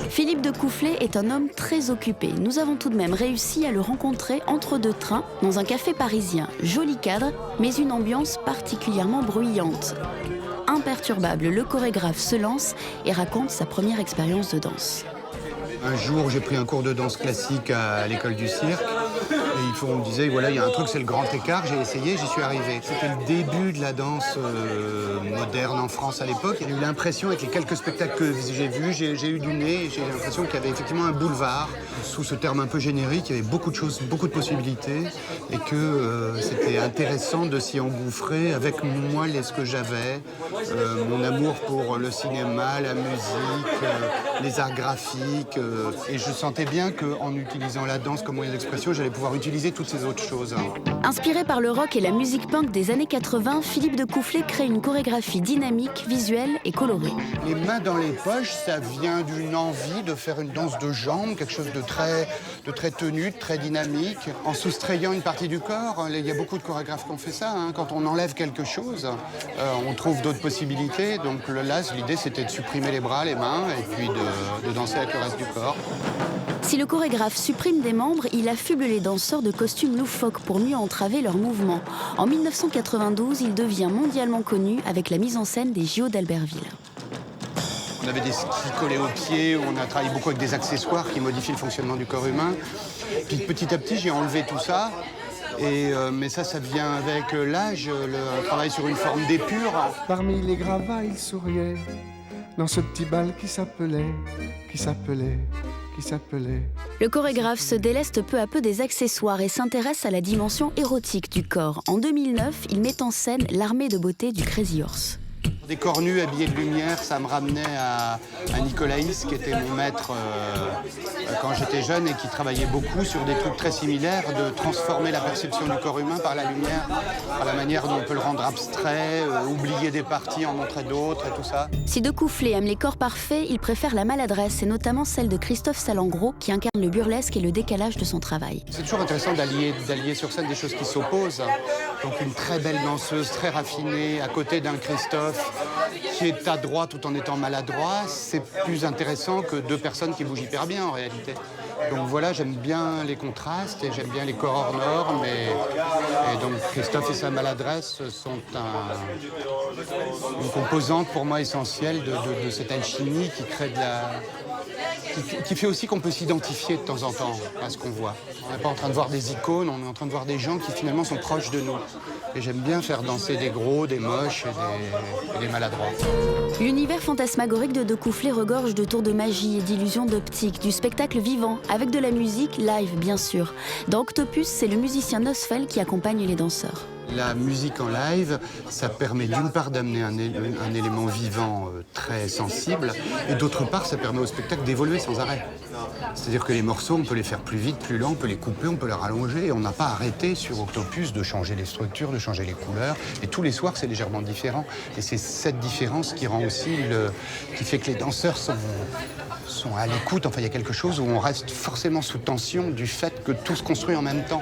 Philippe de Coufflet est un homme très occupé. Nous avons tout de même réussi à le rencontrer entre deux trains, dans un café parisien. Joli cadre, mais une ambiance particulièrement bruyante. Imperturbable, le chorégraphe se lance et raconte sa première expérience de danse. Un jour, j'ai pris un cours de danse classique à l'école du cirque. Et on me disait, voilà, il y a un truc, c'est le grand écart. J'ai essayé, j'y suis arrivé. C'était le début de la danse moderne en France à l'époque. J'ai eu l'impression, avec les quelques spectacles que j'ai vus, j'ai eu du nez. J'ai l'impression qu'il y avait effectivement un boulevard. Sous ce terme un peu générique, il y avait beaucoup de choses, beaucoup de possibilités. Et que c'était intéressant de s'y engouffrer avec moi, ce que j'avais. Mon amour pour le cinéma, la musique, les arts graphiques. Et je sentais bien qu'en utilisant la danse comme moyen d'expression, j'allais pouvoir utiliser toutes ces autres choses. Inspiré par le rock et la musique punk des années 80, Philippe de Coufflet crée une chorégraphie dynamique, visuelle et colorée. Les mains dans les poches, ça vient d'une envie de faire une danse de jambes, quelque chose de très tenu, de très dynamique, en soustrayant une partie du corps. Il y a beaucoup de chorégraphes qui ont fait ça. Quand on enlève quelque chose, on trouve d'autres possibilités. Donc là, l'idée, c'était de supprimer les bras, les mains, et puis de danser avec le reste du corps. Si le chorégraphe supprime des membres, il affuble les danseurs de costumes loufoques pour mieux entraver leurs mouvements. En 1992, il devient mondialement connu avec la mise en scène des JO d'Albertville. On avait des skis collés aux pieds, on a travaillé beaucoup avec des accessoires qui modifient le fonctionnement du corps humain. Puis petit à petit, j'ai enlevé tout ça. Mais ça vient avec l'âge, le travail sur une forme d'épure. Parmi les gravats, il souriait dans ce petit bal qui s'appelait. Le chorégraphe se déleste peu à peu des accessoires et s'intéresse à la dimension érotique du corps. En 2009, il met en scène l'armée de beauté du Crazy Horse. Des corps nus habillés de lumière, ça me ramenait à Nicolaïs, qui était mon maître quand j'étais jeune et qui travaillait beaucoup sur des trucs très similaires, de transformer la perception du corps humain par la lumière, par la manière dont on peut le rendre abstrait, oublier des parties, en montrer d'autres et tout ça. Si de Coufflet aime les corps parfaits, il préfère la maladresse, et notamment celle de Christophe Salengro, qui incarne le burlesque et le décalage de son travail. C'est toujours intéressant d'allier sur scène des choses qui s'opposent. Donc une très belle danseuse, très raffinée, à côté d'un Christophe qui est adroit tout en étant maladroit, c'est plus intéressant que deux personnes qui bougent hyper bien en réalité. Donc voilà, j'aime bien les contrastes et j'aime bien les corps hors normes. Et donc Christophe et sa maladresse sont une composante pour moi essentielle de cette alchimie qui crée qui fait aussi qu'on peut s'identifier de temps en temps à ce qu'on voit. On n'est pas en train de voir des icônes, on est en train de voir des gens qui finalement sont proches de nous. Et j'aime bien faire danser des gros, des moches et des maladroits. L'univers fantasmagorique de Coufflet regorge de tours de magie et d'illusions d'optique, du spectacle vivant, avec de la musique live bien sûr. Dans Octopus, c'est le musicien Nosfell qui accompagne les danseurs. La musique en live, ça permet d'une part d'amener un élément vivant très sensible, et d'autre part, ça permet au spectacle d'évoluer sans arrêt. C'est-à-dire que les morceaux, on peut les faire plus vite, plus lent, on peut les couper, on peut les rallonger, et on n'a pas arrêté sur Octopus de changer les structures, de changer les couleurs. Et tous les soirs, c'est légèrement différent. Et c'est cette différence qui rend aussi qui fait que les danseurs sont à l'écoute. Enfin, il y a quelque chose où on reste forcément sous tension du fait que tout se construit en même temps.